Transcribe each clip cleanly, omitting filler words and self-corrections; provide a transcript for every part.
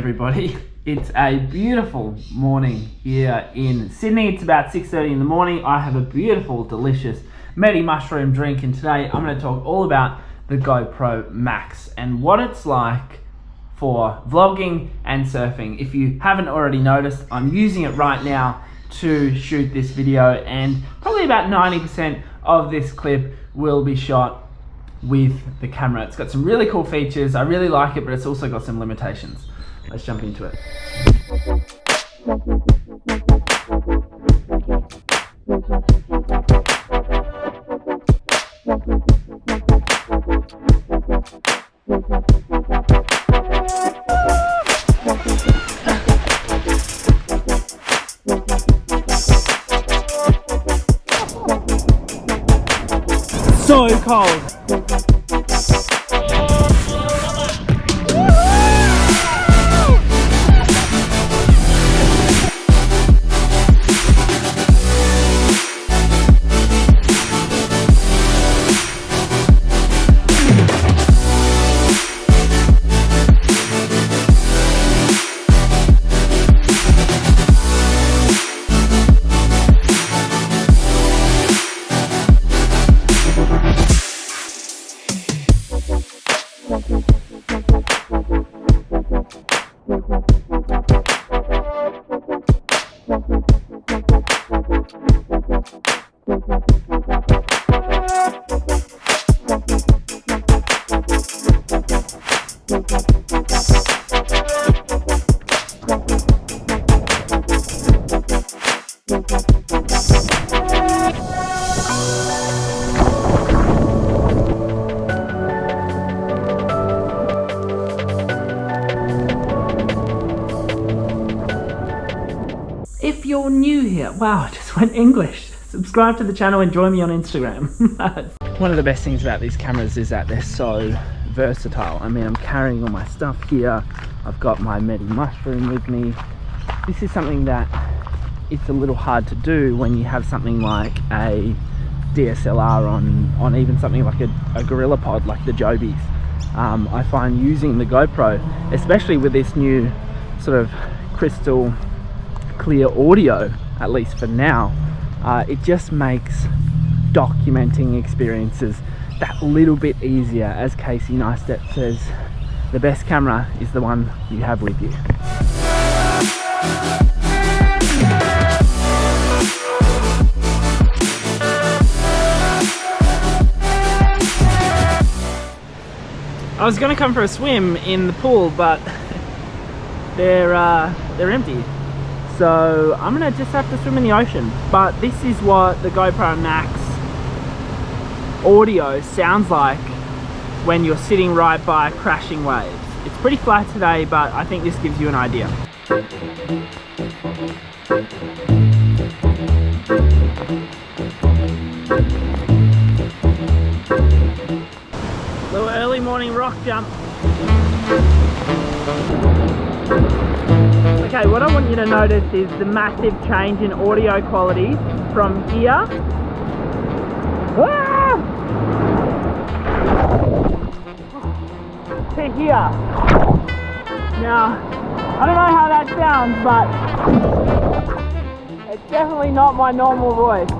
everybody. It's a beautiful morning here in Sydney. It's about 6:30 in the morning. I have a beautiful, delicious Medi mushroom drink, and today I'm going to talk all about the GoPro Max and what it's like for vlogging and surfing. If you haven't already noticed, I'm using it right now to shoot this video, and probably about 90% of this clip will be shot with the camera. It's got some really cool features. I really like it, but it's also got some limitations. Let's jump into it. So cold. If you're new here, wow, I just went English. Subscribe to the channel and join me on Instagram. One of the best things about these cameras is that they're so versatile. I mean, I'm carrying all my stuff here. I've got my Medi mushroom with me. This is something that it's a little hard to do when you have something like a DSLR on even something like a Gorilla Pod like the Jobies. I find using the GoPro, especially with this new sort of crystal clear audio, at least for now, it just makes documenting experiences that little bit easier. As Casey Neistat says, the best camera is the one you have with you. I was gonna come for a swim in the pool, but they're empty. So I'm gonna just have to swim in the ocean. But this is what the GoPro Max audio sounds like when you're sitting right by crashing waves. It's pretty flat today, but I think this gives you an idea. Little early morning rock jump. Okay, what I want you to notice is the massive change in audio quality from here to here. Now, I don't know how that sounds, but it's definitely not my normal voice.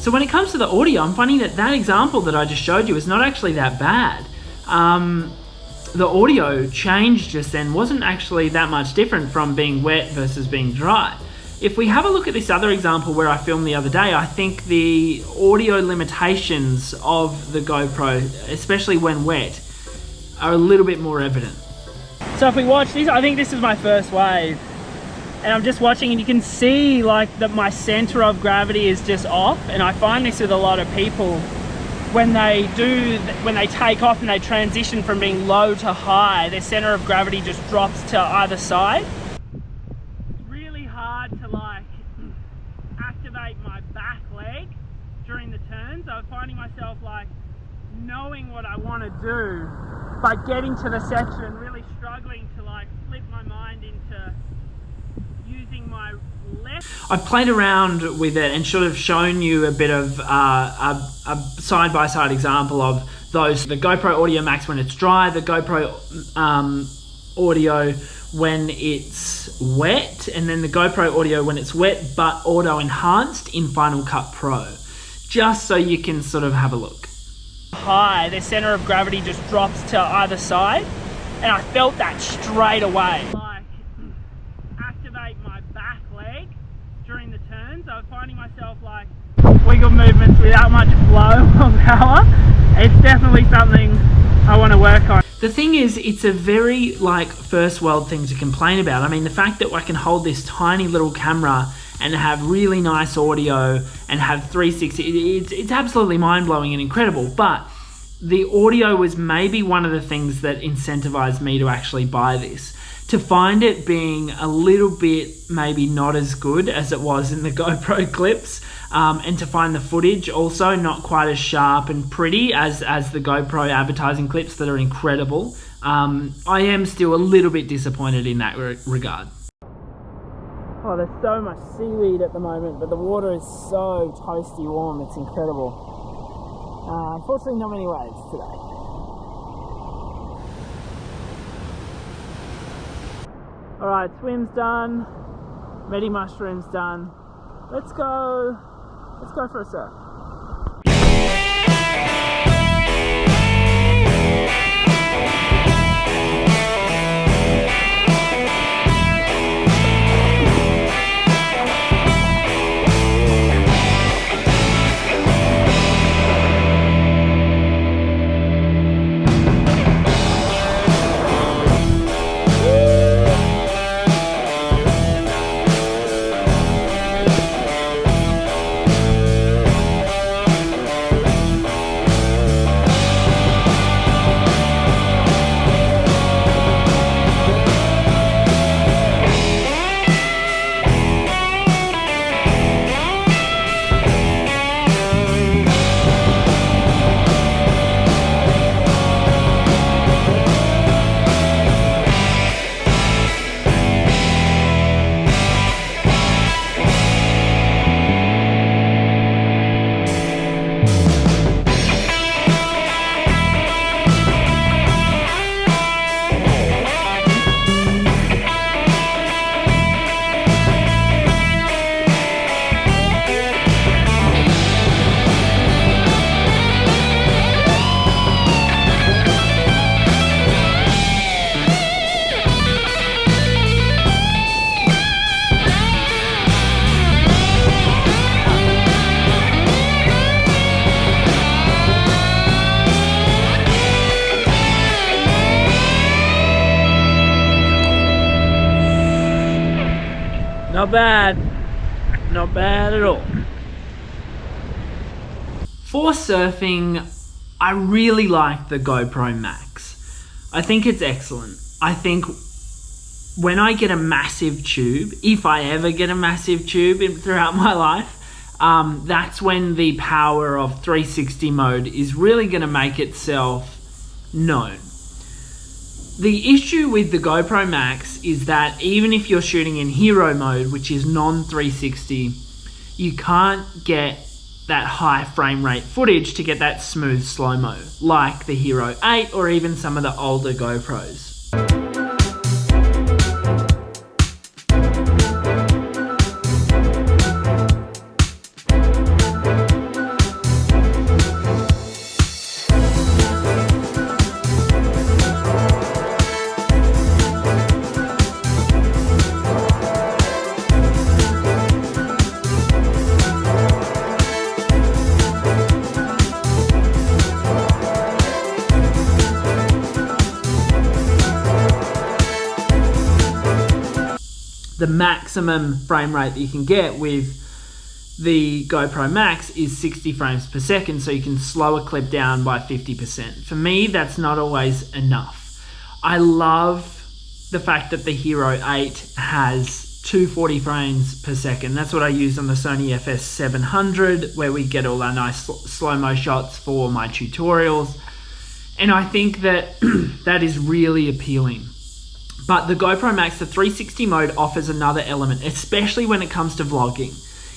So when it comes to the audio, I'm finding that example that I just showed you is not actually that bad. The audio change just then wasn't actually that much different from being wet versus being dry. If we have a look at this other example where I filmed the other day, I think the audio limitations of the GoPro, especially when wet, are a little bit more evident. So if we watch this, I think this is my first wave. And I'm just watching, and you can see like that my center of gravity is just off. And I find this with a lot of people when they take off and they transition from being low to high, their center of gravity just drops to either side. It's really hard to like activate my back during the turns. I was finding myself like knowing what I want to do, but getting to the section really struggling to like flip my mind into using my left. I've played around with it and sort of shown you a bit of a side-by-side example of those, the GoPro Audio Max when it's dry, the GoPro Audio when it's wet, and then the GoPro Audio when it's wet but auto enhanced in Final Cut Pro, just so you can sort of have a look. High, the center of gravity just drops to either side, and I felt that straight away. Like activate my back leg during the turns. I was finding myself like wiggle movements without much flow or power. It's definitely something I want to work on. The thing is, it's a very like first world thing to complain about. I mean, the fact that I can hold this tiny little camera and have really nice audio and have 360, it's absolutely mind-blowing and incredible. But the audio was maybe one of the things that incentivized me to actually buy this. To find it being a little bit maybe not as good as it was in the GoPro clips, and to find the footage also not quite as sharp and pretty as the GoPro advertising clips that are incredible, I am still a little bit disappointed in that regard. Oh, there's so much seaweed at the moment, but the water is so toasty warm, it's incredible. Unfortunately, not many waves today. Alright, swim's done, medi mushroom's done. Let's go for a surf. Not bad. Not bad at all. For surfing, I really like the GoPro Max. I think it's excellent. I think when I get a massive tube, if I ever get a massive tube throughout my life, that's when the power of 360 mode is really going to make itself known. The issue with the GoPro Max is that even if you're shooting in hero mode, which is non-360, you can't get that high frame rate footage to get that smooth slow-mo like the Hero 8 or even some of the older GoPros. The maximum frame rate that you can get with the GoPro Max is 60 frames per second, so you can slow a clip down by 50%. For me, that's not always enough. I love the fact that the Hero 8 has 240 frames per second. That's what I use on the Sony FS700, where we get all our nice slow-mo shots for my tutorials. And I think that that is really appealing. But the GoPro Max, the 360 mode, offers another element, especially when it comes to vlogging.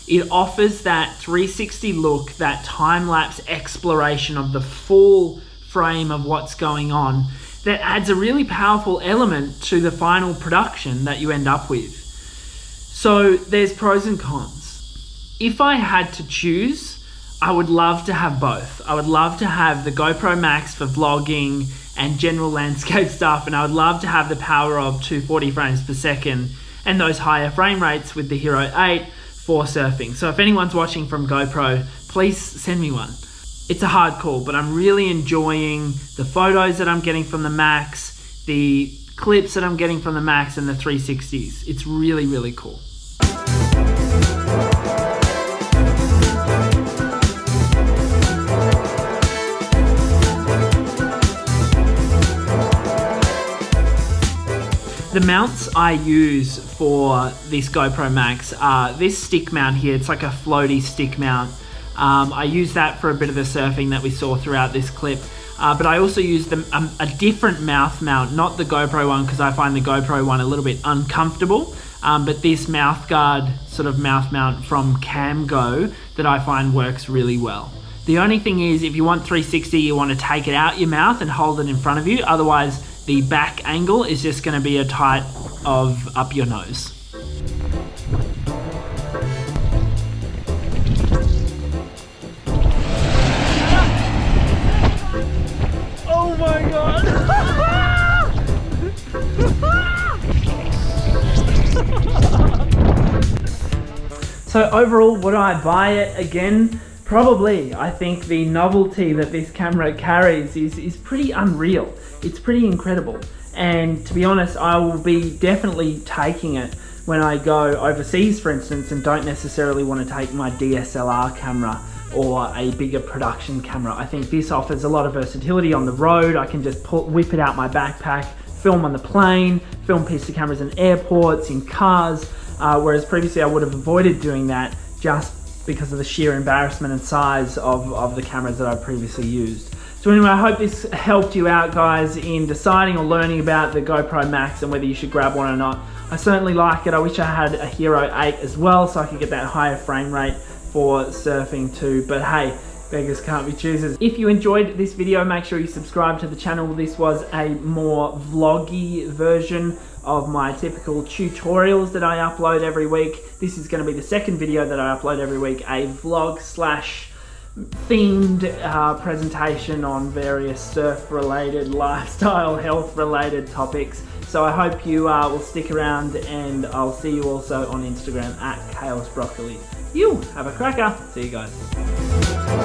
It offers that 360 look, that time-lapse exploration of the full frame of what's going on, that adds a really powerful element to the final production that you end up with. So there's pros and cons. If I had to choose, I would love to have both. I would love to have the GoPro Max for vlogging and general landscape stuff, and I would love to have the power of 240 frames per second and those higher frame rates with the Hero 8 for surfing. So if anyone's watching from GoPro, please send me one. It's a hard call, but I'm really enjoying the photos that I'm getting from the Max, the clips that I'm getting from the Max, and the 360s. It's really, really cool. The mounts I use for this GoPro Max are this stick mount here. It's like a floaty stick mount. I use that for a bit of the surfing that we saw throughout this clip. But I also use a different mouth mount, not the GoPro one, because I find the GoPro one a little bit uncomfortable. But this mouth guard sort of mouth mount from Camgo that I find works really well. The only thing is, if you want 360, you want to take it out your mouth and hold it in front of you. Otherwise, the back angle is just going to be a tight of up your nose. Oh my god! So overall, would I buy it again? Probably. I think the novelty that this camera carries is pretty unreal. It's pretty incredible. And to be honest, I will be definitely taking it when I go overseas, for instance, and don't necessarily want to take my DSLR camera or a bigger production camera. I think this offers a lot of versatility on the road. I can just whip it out my backpack, film on the plane, film piece of cameras in airports, in cars, whereas previously I would have avoided doing that just because of the sheer embarrassment and size of the cameras that I previously used. So anyway, I hope this helped you out, guys, in deciding or learning about the GoPro Max and whether you should grab one or not. I certainly like it. I wish I had a Hero 8 as well, so I could get that higher frame rate for surfing too. But hey, beggars can't be choosers. If you enjoyed this video, make sure you subscribe to the channel. This was a more vloggy version of my typical tutorials that I upload every week. This is going to be the second video that I upload every week, a vlog slash themed presentation on various surf related, lifestyle, health related topics. So I hope you will stick around, and I'll see you also on Instagram at @ChaosBroccoli. You have a cracker. See you guys.